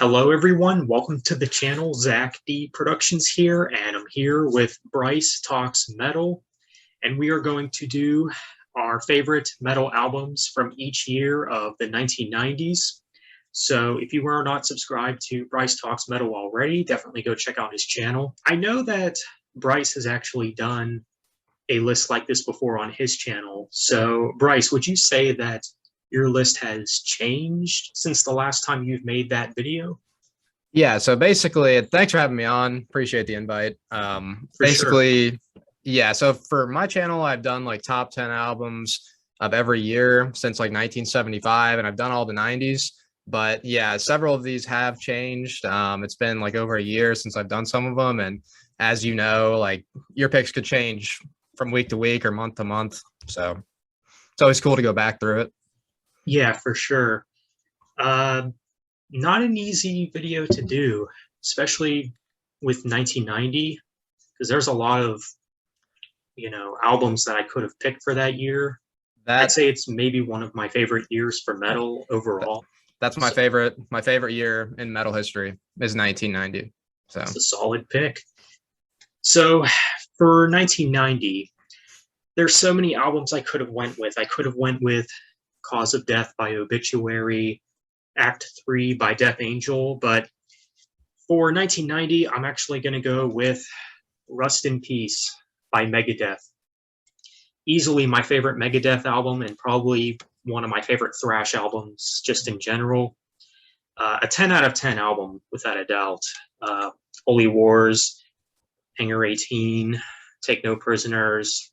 Hello, everyone. Welcome to the channel. Zach D Productions here, and I'm here with Bryce Talks Metal, and we are going to do our favorite metal albums from each year of the 1990s. So if you are not subscribed to Bryce Talks Metal already, definitely go check out his channel. I know that Bryce has actually done a list like this before on his channel. So Bryce, would you say that your list has changed since the last time you've made that video? Yeah, so basically, thanks for having me on. Appreciate the invite. Sure. Yeah, so for my channel, I've done like top 10 albums of every year since like 1975, and I've done all the 90s. But yeah, several of these have changed. It's been like over a year since I've done some of them. And as you know, like your picks could change from week to week or month to month. So it's always cool to go back through it. Yeah, for sure. Uh, Not an easy video to do, especially with 1990, because there's a lot of, albums that I could have picked for that year. I'd That say it's maybe one of my favorite years for metal overall. That's my So favorite. My favorite year in metal history is 1990. So it's a solid pick. So for 1990, there's so many albums I could have went with. I could have went with Cause of Death by Obituary, Act 3 by Death Angel, but for 1990, I'm actually going to go with Rust in Peace by Megadeth. Easily my favorite Megadeth album and probably one of my favorite thrash albums just in general. A 10 out of 10 album, without a doubt. Holy Wars, Hangar 18, Take No Prisoners,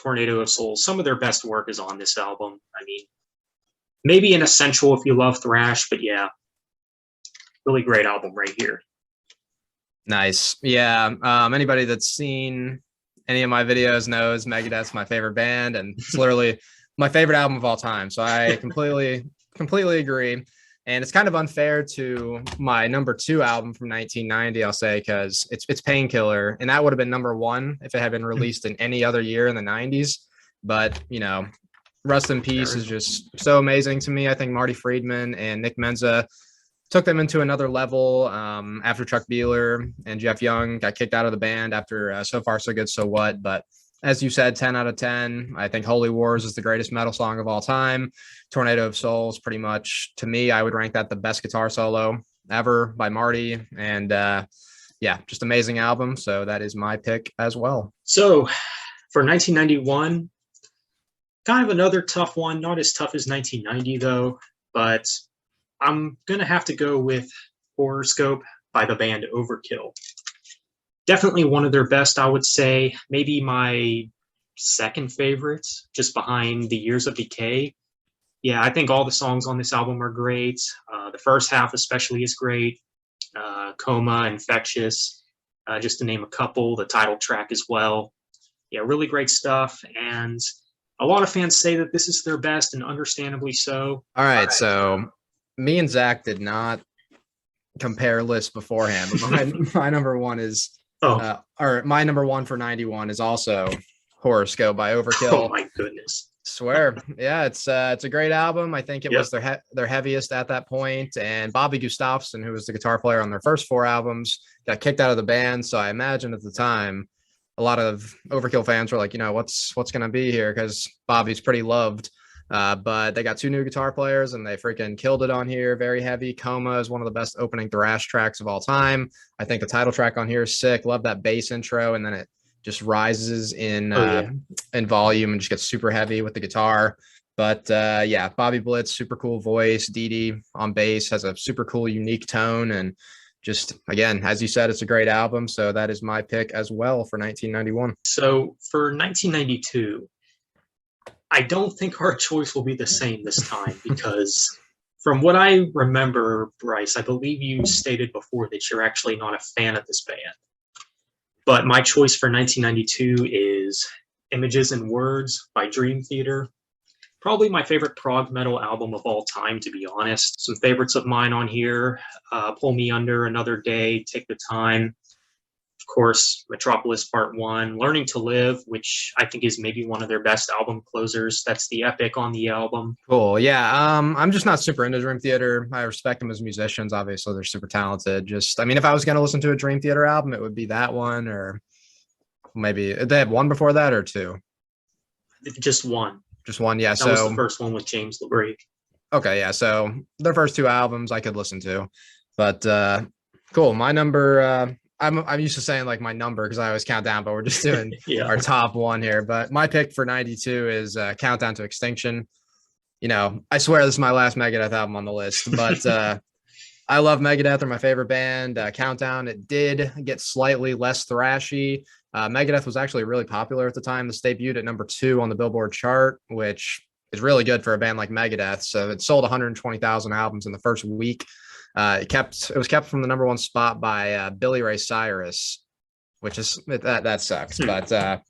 Tornado of Souls. Some of their best work is on this album. I mean, maybe an essential if you love thrash, but yeah, really great album right here. nice. Yeah. Anybody that's seen any of my videos knows Megadeth's my favorite band, and it's literally my favorite album of all time. So I completely agree. And it's kind of unfair to my number 2 album from 1990, I'll say, because it's Painkiller, and that would have been number 1 if it had been released in any other year in the 90s. But Rust in Peace is just so amazing to me. I think Marty Friedman and Nick Menza took them into another level after Chuck Beeler and Jeff Young got kicked out of the band after So Far So Good So What. But as you said, 10 out of 10. I think Holy Wars is the greatest metal song of all time. Tornado of Souls, pretty much, to me, I would rank that the best guitar solo ever by Marty. And yeah, just amazing album. So that is my pick as well. So for 1991, kind of another tough one. Not as tough as 1990, though, but I'm going to have to go with Horoscope by the band Overkill. Definitely one of their best, I would say. Maybe my second favorite, just behind The Years of Decay. Yeah, I think all the songs on this album are great. The first half especially is great. Coma, Infectious, just to name a couple. The title track as well. Yeah, really great stuff. And a lot of fans say that this is their best, and understandably so. All right. So me and Zach did not compare lists beforehand, but my number 1 is or my number 1 for 91 is also Horoscope by Overkill. Oh my goodness. Swear. Yeah, it's a great album. I think it was their heaviest at that point. And Bobby Gustafson, who was the guitar player on their first 4 albums, got kicked out of the band. So I imagine at the time, a lot of Overkill fans were like, what's going to be here? Because Bobby's pretty loved. But they got 2 new guitar players and they freaking killed it on here. Very heavy. Coma is one of the best opening thrash tracks of all time. I think the title track on here is sick. Love that bass intro. And then it just rises in volume and just gets super heavy with the guitar. But yeah, Bobby Blitz, super cool voice. Dee Dee on bass has a super cool, unique tone. And just, again, as you said, it's a great album. So that is my pick as well for 1991. So for 1992, I don't think our choice will be the same this time because from what I remember, Bryce, I believe you stated before that you're actually not a fan of this band. But my choice for 1992 is Images and Words by Dream Theater. Probably my favorite prog metal album of all time, to be honest. Some favorites of mine on here, Pull Me Under, Another Day, Take the Time. course, Metropolis Part 1, Learning to Live, which I think is maybe one of their best album closers. That's the epic on the album. Cool. Yeah. I'm just not super into Dream Theater. I respect them as musicians. Obviously, they're super talented. Just, I mean, if I was going to listen to a Dream Theater album, it would be that one, or maybe they had one before that or two. Just one. Just one. Yeah. That was the first one with James LaBrie. Okay. Yeah. So their first two albums I could listen to, but cool. My number. I'm used to saying like my number because I always count down, but we're just doing our top one here. But my pick for 92 is Countdown to Extinction. You know, I swear this is my last Megadeth album on the list, but I love Megadeth. They're my favorite band. Countdown, it did get slightly less thrashy. Megadeth was actually really popular at the time. This debuted at number 2 on the Billboard chart, which is really good for a band like Megadeth. So it sold 120,000 albums in the first week. It was kept from the number 1 spot by Billy Ray Cyrus, which is that sucks. But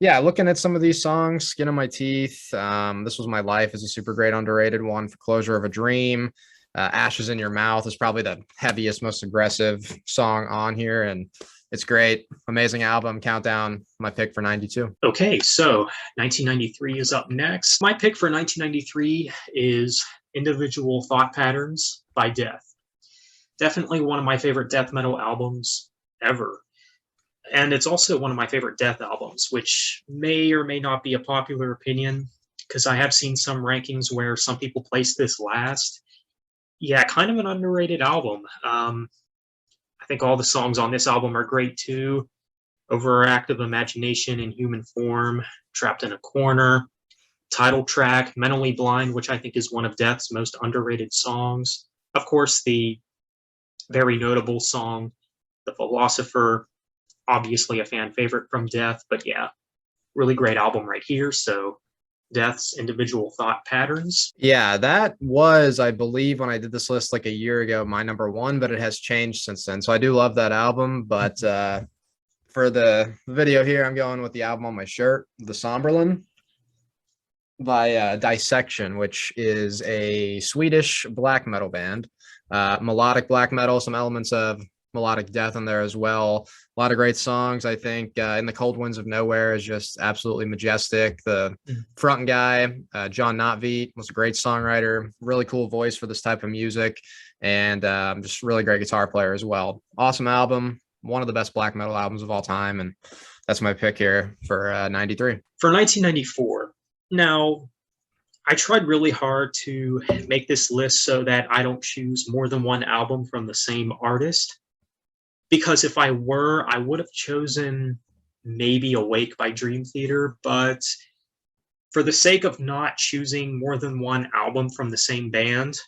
yeah, looking at some of these songs, Skin on My Teeth, This Was My Life is a super great underrated one. For Closure of a Dream, Ashes in Your Mouth is probably the heaviest, most aggressive song on here, and it's great. Amazing album. Countdown, my pick for 92. Okay, so 1993 is up next. My pick for 1993 is Individual Thought Patterns by Death. Definitely one of my favorite death metal albums ever. And it's also one of my favorite Death albums, which may or may not be a popular opinion, because I have seen some rankings where some people place this last. Yeah, kind of an underrated album. I think all the songs on this album are great too. Overactive Imagination in Human Form, Trapped in a Corner, title track, Mentally Blind, which I think is one of Death's most underrated songs. Of course, the very notable song, The Philosopher, obviously a fan favorite from Death, but yeah, really great album right here. So Death's Individual Thought Patterns. Yeah, that was, I believe, when I did this list like a year ago, my number 1, but it has changed since then. So I do love that album, but for the video here, I'm going with the album on my shirt, The Somberlin by Dissection, which is a Swedish black metal band. Melodic black metal, some elements of melodic death in there as well. A lot of great songs. I think In the Cold Winds of Nowhere is just absolutely majestic. The front guy, John Notveet, was a great songwriter, really cool voice for this type of music, and just really great guitar player as well. Awesome album, one of the best black metal albums of all time, and that's my pick here for 93. For 1994. Now, I tried really hard to make this list so that I don't choose more than one album from the same artist. Because if I were, I would have chosen maybe Awake by Dream Theater, but for the sake of not choosing more than one album from the same band,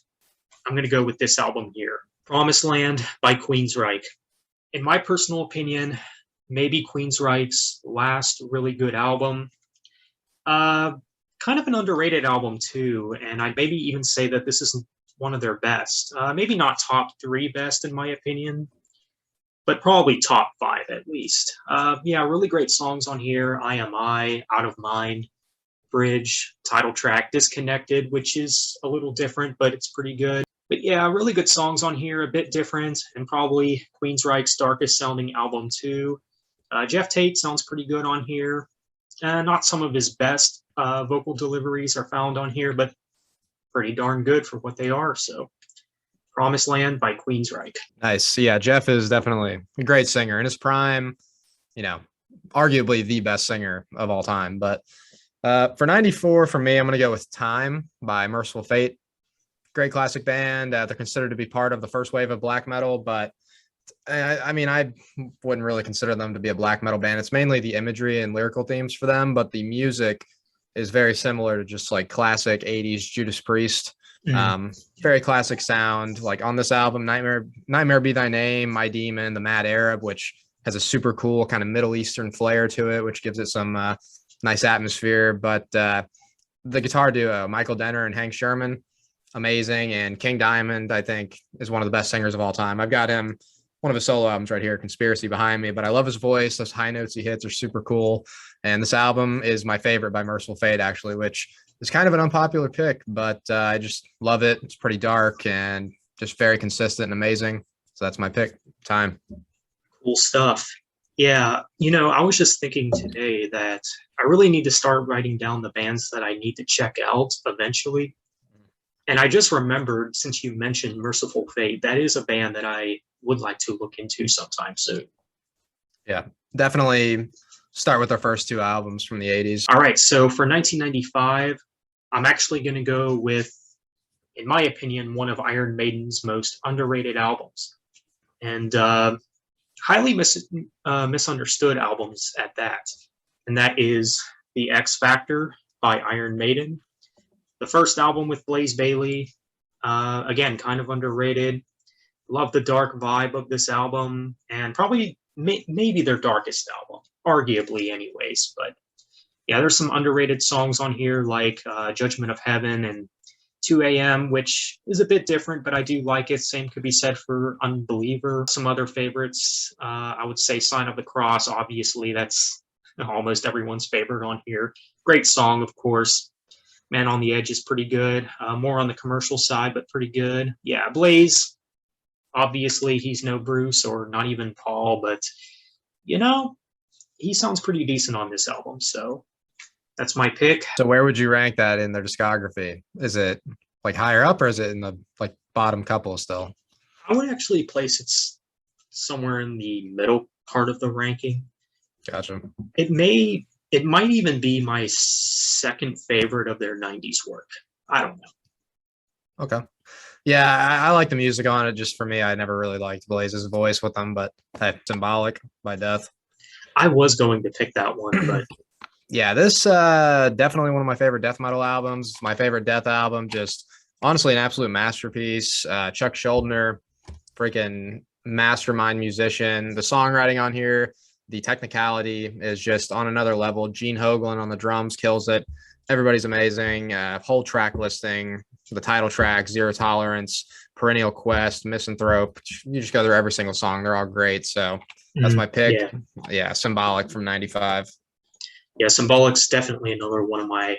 I'm going to go with this album here, Promised Land by Queensryche. In my personal opinion, maybe Queensryche's last really good album. Kind of an underrated album too, and I'd maybe even say that this is one of their best. Maybe not top 3 best in my opinion, but probably top 5 at least. Yeah, really great songs on here. I Am I, Out of Mind, Bridge, title track, Disconnected, which is a little different, but it's pretty good. But yeah, really good songs on here, a bit different, and probably Queensryche's darkest sounding album too. Jeff Tate sounds pretty good on here. Not some of his best vocal deliveries are found on here, but pretty darn good for what they are. So Promised Land by Queensryche. Nice. Yeah, Jeff is definitely a great singer in his prime, you know, arguably the best singer of all time. But for 94, for me, I'm going to go with Time by Merciful Fate. Great classic band. They're considered to be part of the first wave of black metal, but I mean, I wouldn't really consider them to be a black metal band. It's mainly the imagery and lyrical themes for them, but the music is very similar to just like classic 80s Judas Priest. Very classic sound. Like on this album, Nightmare Be Thy Name, My Demon, The Mad Arab, which has a super cool kind of Middle Eastern flair to it, which gives it some nice atmosphere. But the guitar duo, Michael Denner and Hank Sherman, amazing. And King Diamond, I think, is one of the best singers of all time. I've got him, one of his solo albums right here, Conspiracy, behind me, but I love his voice. Those high notes he hits are super cool. And this album is my favorite by Merciful Fate, actually, which is kind of an unpopular pick, but I just love it. It's pretty dark and just very consistent and amazing. So that's my pick. Time. Cool stuff. Yeah, I was just thinking today that I really need to start writing down the bands that I need to check out eventually. And I just remembered, since you mentioned Merciful Fate, that is a band that I would like to look into sometime soon. Yeah, definitely start with their first two albums from the 80s. All right, so for 1995, I'm actually going to go with, in my opinion, one of Iron Maiden's most underrated albums, and highly misunderstood albums at that. And that is The X Factor by Iron Maiden. The first album with Blaze Bayley, again, kind of underrated. Love the dark vibe of this album, and probably maybe their darkest album, arguably, anyways. But yeah, there's some underrated songs on here like Judgment of Heaven and 2 a.m., which is a bit different, but I do like it. Same could be said for Unbeliever. Some other favorites, I would say Sign of the Cross, obviously, that's almost everyone's favorite on here. Great song, of course. Man on the Edge is pretty good. More on the commercial side, but pretty good. Yeah, Blaze, obviously, he's no Bruce or not even Paul, but, he sounds pretty decent on this album, so that's my pick. So where would you rank that in their discography? Is it like higher up, or is it in the like bottom couple still? I would actually place it somewhere in the middle part of the ranking. Gotcha. It might even be my second favorite of their 90s work. I don't know. Okay. Yeah, I like the music on it. Just for me, I never really liked Blaze's voice with them, but hey, Symbolic by Death. I was going to pick that one, but yeah, this definitely one of my favorite death metal albums. My favorite death album, just honestly an absolute masterpiece. Chuck Schuldiner, freaking mastermind musician. The songwriting on here, the technicality is just on another level. Gene Hoglan on the drums kills it. Everybody's amazing. Whole track listing, the title track, Zero Tolerance, Perennial Quest, Misanthrope. You just go through every single song. They're all great. So that's my pick. Yeah, Symbolic from 95. Yeah, Symbolic's definitely another one of my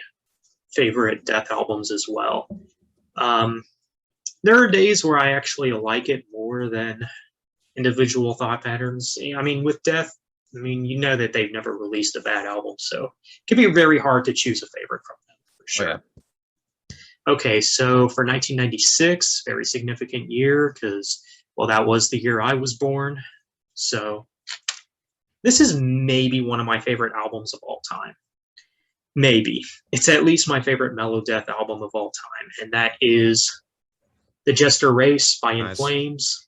favorite death albums as well. There are days where I actually like it more than Individual Thought Patterns. I mean, with Death, that they've never released a bad album, so it can be very hard to choose a favorite from them, for sure. Oh, yeah. Okay, so for 1996, very significant year because, well, that was the year I was born. So this is maybe one of my favorite albums of all time. Maybe. It's at least my favorite mellow death album of all time, and that is The Jester Race by In Flames.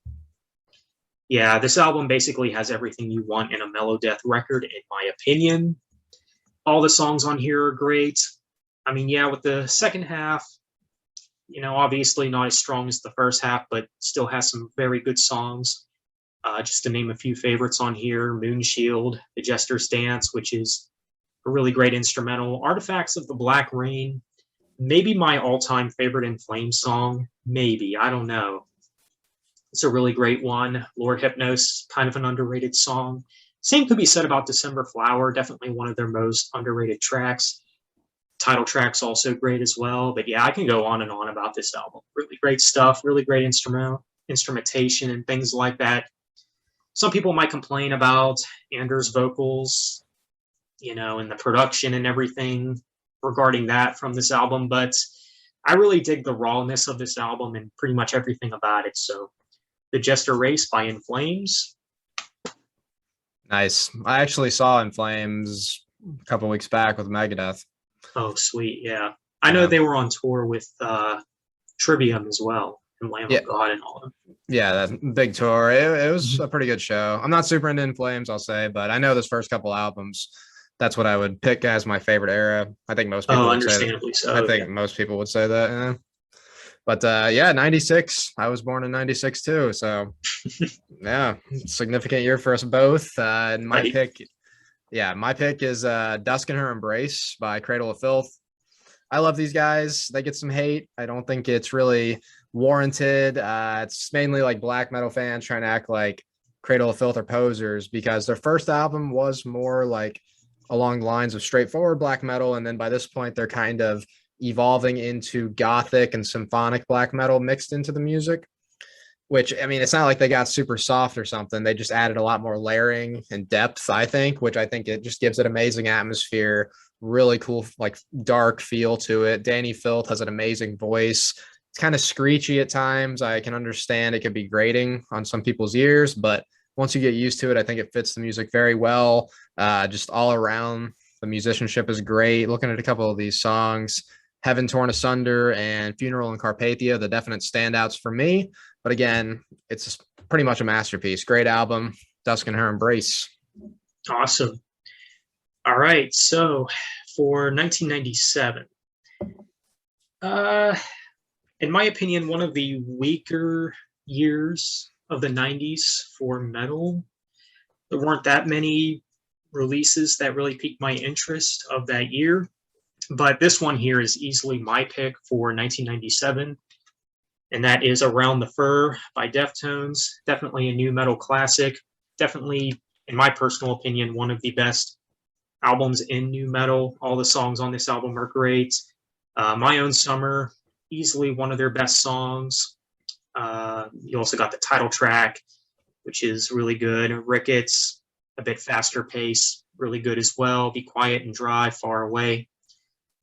Yeah, this album basically has everything you want in a mellow death record, in my opinion. All the songs on here are great. I mean, yeah, with the second half, obviously not as strong as the first half, but still has some very good songs. Just to name a few favorites on here, Moonshield, The Jester's Dance, which is a really great instrumental. Artifacts of the Black Rain, maybe my all-time favorite In Flames song. Maybe, I don't know. It's a really great one. Lord Hypnos, kind of an underrated song. Same could be said about December Flower, definitely one of their most underrated tracks. Title track's also great as well. But yeah, I can go on and on about this album. Really great stuff, really great instrumentation and things like that. Some people might complain about Anders' vocals, and the production and everything regarding that from this album, but I really dig the rawness of this album and pretty much everything about it. So The Jester Race by In Flames. Nice. I actually saw In Flames a couple weeks back with Megadeth. Oh, sweet. Yeah. I know they were on tour with Trivium as well. And Lamb of God and all of them. Yeah, that big tour. It was a pretty good show. I'm not super into In Flames, I'll say, but I know those first couple albums, that's what I would pick as my favorite era. I think most people would say that. So. I think most people would say that. Yeah. But 96. I was born in 96 too. So yeah, significant year for us both. And my pick is Dusk in Her Embrace by Cradle of Filth. I love these guys. They get some hate. I don't think it's really warranted. It's mainly like black metal fans trying to act like Cradle of Filth are posers, because their first album was more like along the lines of straightforward black metal. And then by this point, they're kind of evolving into gothic and symphonic black metal mixed into the music. which, I mean, it's not like they got super soft or something. They just added a lot more layering and depth, I think, which I think it just gives it amazing atmosphere, really cool, like dark feel to it. Danny Filth has an amazing voice. It's kind of screechy at times. I can understand it could be grating on some people's ears, but once you get used to it, I think it fits the music very well. Just all around, the musicianship is great. Looking at a couple of these songs, Heaven Torn Asunder and Funeral in Carpathia, the definite standouts for me. But again, it's pretty much a masterpiece. Great album. Dusk and Her Embrace. Awesome. All right. So for 1997, in my opinion, one of the weaker years of the 90s for metal. There weren't that many releases that really piqued my interest of that year. But this one here is easily my pick for 1997. And that is Around the Fur by Deftones. Definitely a new metal classic. Definitely, in my personal opinion, one of the best albums in new metal. All the songs on this album are great. My Own Summer, easily one of their best songs. You also got the title track, which is really good. Rickets, a bit faster pace, really good as well. Be Quiet and Dry, Far Away.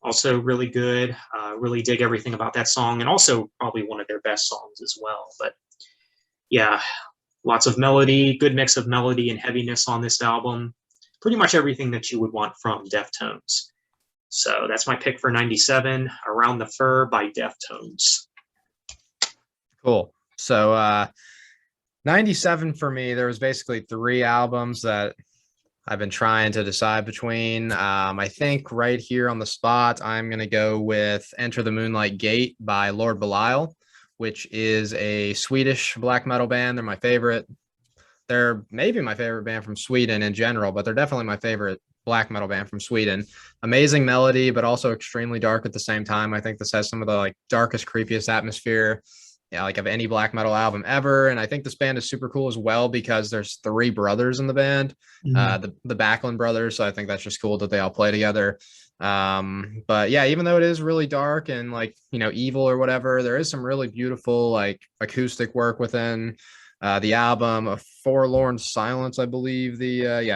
Also really good. Really dig everything about that song, and also probably one of their best songs as well. But yeah, lots of melody, good mix of melody and heaviness on this album. Pretty much everything that you would want from Deftones. So that's my pick for 97, Around the Fur by Deftones. Cool. So 97 for me, there was basically 3 albums that I've been trying to decide between. I think right here on the spot, I'm going to go with Enter the Moonlight Gate by Lord Belial, which is a Swedish black metal band. They're my favorite. They're maybe my favorite band from Sweden in general, but they're definitely my favorite black metal band from Sweden. Amazing melody, but also extremely dark at the same time. I think this has some of the like darkest, creepiest atmosphere, like of any black metal album ever. And I think this band is super cool as well because there's 3 brothers in the band, the Backlund brothers. So I think that's just cool that they all play together. But yeah, even though it is really dark and like, evil or whatever, there is some really beautiful like acoustic work within the album. A Forlorn Silence, I believe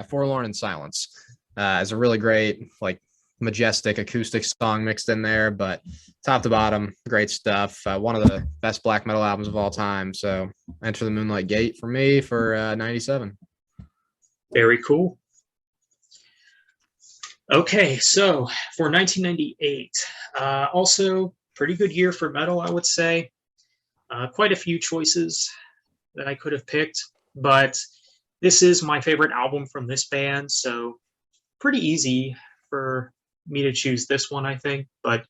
Forlorn in Silence is a really great, like, majestic acoustic song mixed in there, but top to bottom, great stuff. One of the best black metal albums of all time. So Enter the Moonlight Gate for me for 97. Very cool. Okay, so for 1998, also pretty good year for metal, I would say. Quite a few choices that I could have picked, but this is my favorite album from this band, so pretty easy for me to choose this one, I think. But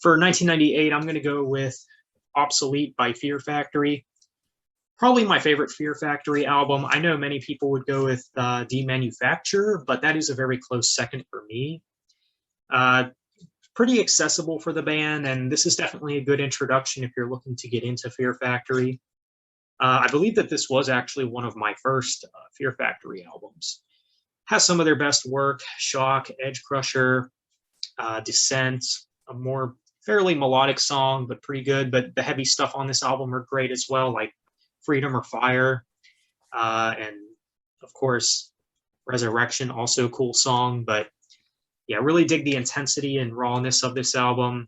for 1998, I'm going to go with Obsolete by Fear Factory. Probably my favorite Fear Factory album. I know many people would go with Demanufacture, but that is a very close second for me. Pretty accessible for the band, and this is definitely a good introduction if you're looking to get into Fear Factory. I believe that this was actually one of my first Fear Factory albums. Has some of their best work: Shock, Edge Crusher, Descent, a more fairly melodic song, but pretty good. But the heavy stuff on this album are great as well, like Freedom or Fire. And of course, Resurrection, also a cool song. But yeah, really dig the intensity and rawness of this album.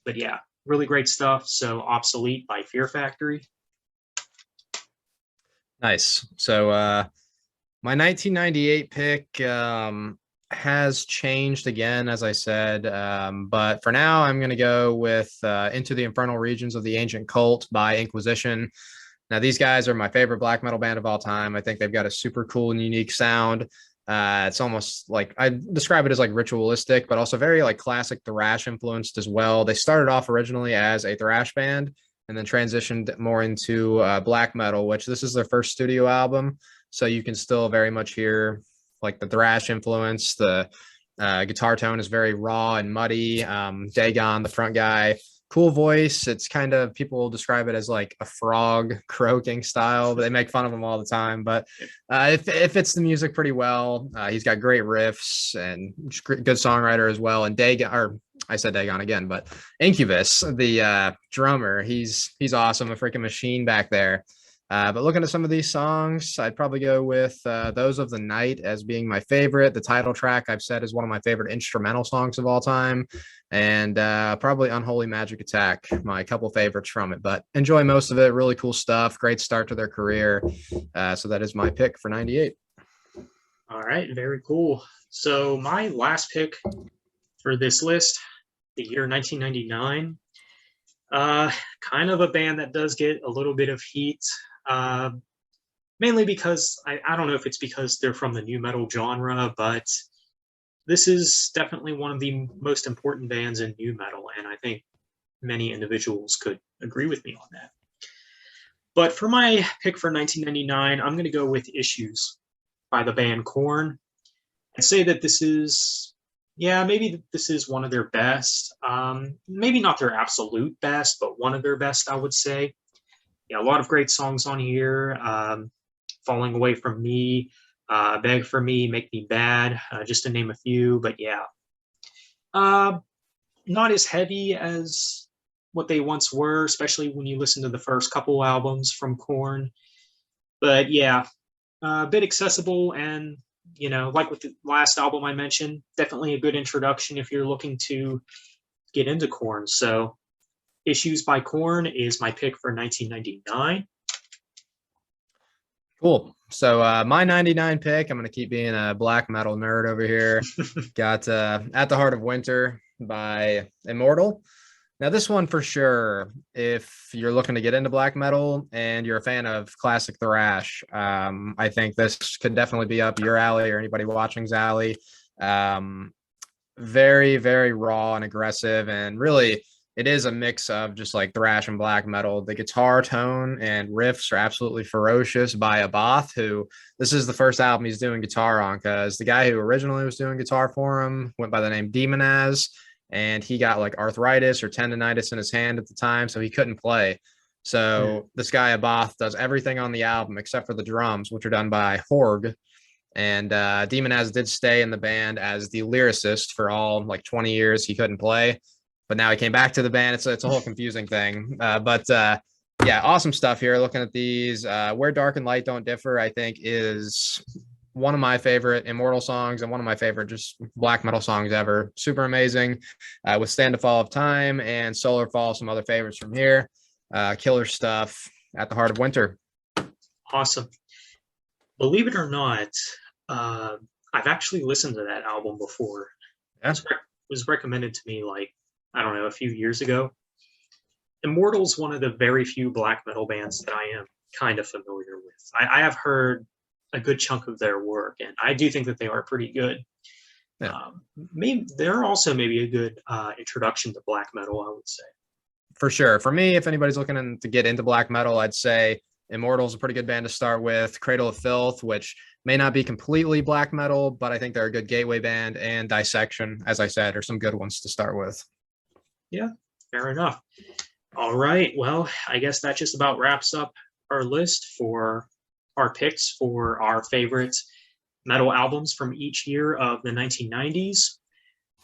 But yeah, really great stuff. So Obsolete by Fear Factory. Nice. So my 1998 pick has changed again, as I said, but for now I'm going to go with Into the Infernal Regions of the Ancient Cult by Inquisition. Now, these guys are my favorite black metal band of all time. I think they've got a super cool and unique sound. It's almost like, I describe it as like ritualistic, but also very like classic thrash influenced as well. They started off originally as a thrash band and then transitioned more into black metal, which this is their first studio album. So you can still very much hear like the thrash influence. The guitar tone is very raw and muddy. Dagon, the front guy, cool voice. It's kind of, people describe it as like a frog croaking style, but they make fun of him all the time. But it fits the music pretty well. He's got great riffs and good songwriter as well. And Dagon, or I said Dagon again, but Incubus, the drummer, he's awesome, a freaking machine back there. But looking at some of these songs, I'd probably go with Those of the Night as being my favorite. The title track I've said is one of my favorite instrumental songs of all time. And probably Unholy Magic Attack, my couple favorites from it. But enjoy most of it. Really cool stuff. Great start to their career. So that is my pick for 98. All right, very cool. So my last pick for this list, the year 1999, kind of a band that does get a little bit of heat, mainly because I don't know if it's because they're from the new metal genre, but this is definitely one of the most important bands in new metal, and I think many individuals could agree with me on that. But for my pick for 1999, I'm going to go with Issues by the band Korn. I'd say that this is, yeah, maybe this is one of their best. Maybe not their absolute best, but one of their best, I would say. Yeah, a lot of great songs on here. Falling Away from Me, Beg for Me, Make Me Bad, just to name a few. But yeah, not as heavy as what they once were, especially when you listen to the first couple albums from Korn. But yeah, a bit accessible, and like with the last album I mentioned, definitely a good introduction if you're looking to get into Korn. So Issues by Korn is my pick for 1999. Cool. So my 99 pick, I'm going to keep being a black metal nerd over here. Got At the Heart of Winter by Immortal. Now, this one for sure, if you're looking to get into black metal and you're a fan of classic thrash, I think this could definitely be up your alley or anybody watching's alley. Very, very raw and aggressive, and really it is a mix of just like thrash and black metal. The guitar tone and riffs are absolutely ferocious by Abath, who this is the first album he's doing guitar on, because the guy who originally was doing guitar for him went by the name Demonaz, and he got like arthritis or tendonitis in his hand at the time, so he couldn't play. So this guy Abath does everything on the album except for the drums, which are done by Horg. And Demonaz did stay in the band as the lyricist for all like 20 years. He couldn't play, but now he came back to the band. It's a whole confusing thing. But yeah, awesome stuff here. Looking at these, Where Dark and Light Don't Differ, I think is one of my favorite Immortal songs and one of my favorite just black metal songs ever. Super amazing. Withstand the Fall of Time and Solar Fall, some other favorites from here. Killer stuff. At the Heart of Winter. Awesome. Believe it or not, I've actually listened to that album before. Yeah. It was recommended to me like, I don't know, a few years ago. Immortal's one of the very few black metal bands that I am kind of familiar with. I have heard a good chunk of their work, and I do think that they are pretty good. Yeah. Maybe they're also maybe a good introduction to black metal, I would say. For sure. For me, if anybody's looking to get into black metal, I'd say Immortal's a pretty good band to start with. Cradle of Filth, which may not be completely black metal, but I think they're a good gateway band, and Dissection, as I said, are some good ones to start with. Yeah, fair enough. All right. Well, I guess that just about wraps up our list for our picks for our favorite metal albums from each year of the 1990s.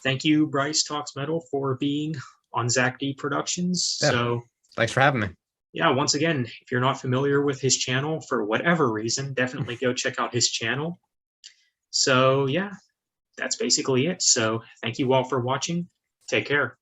Thank you, Bryce Talks Metal, for being on Zach D Productions. Yeah. So thanks for having me. Yeah, once again, if you're not familiar with his channel for whatever reason, definitely go check out his channel. So yeah, that's basically it. So thank you all for watching. Take care.